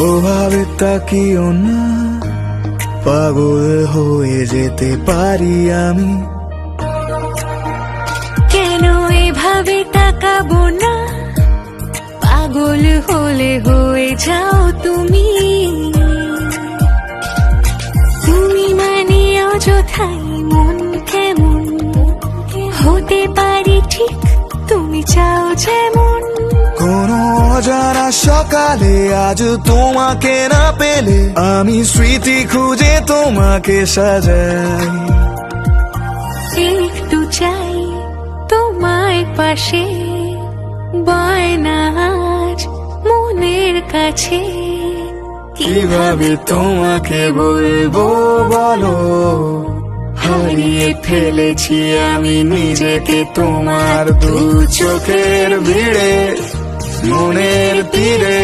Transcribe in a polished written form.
ওভাবে তাকিও না, পাগল হয়ে যেতে পারি আমি। কেন এভাবে তাকাবো না, পাগল হলে হয়ে যাও তুমি। তুমি মানে অযথাই মন কেমন, হতে পারি ঠিক তুমি চাও যেমন। কোনো অজানা সকালে আজ তোমাকে না পেলে আমি স্মৃতি খুঁজে তোমাকে সাজাই। একটু চাই তোমায় পাশে, বায়না আজ মনের কাছে। কিভাবে তোমাকে বলবো বলো, হারিয়ে ফেলেছি আমি নিজেকে তোমার দু চোখের ভিড়ে, মনের তীরে।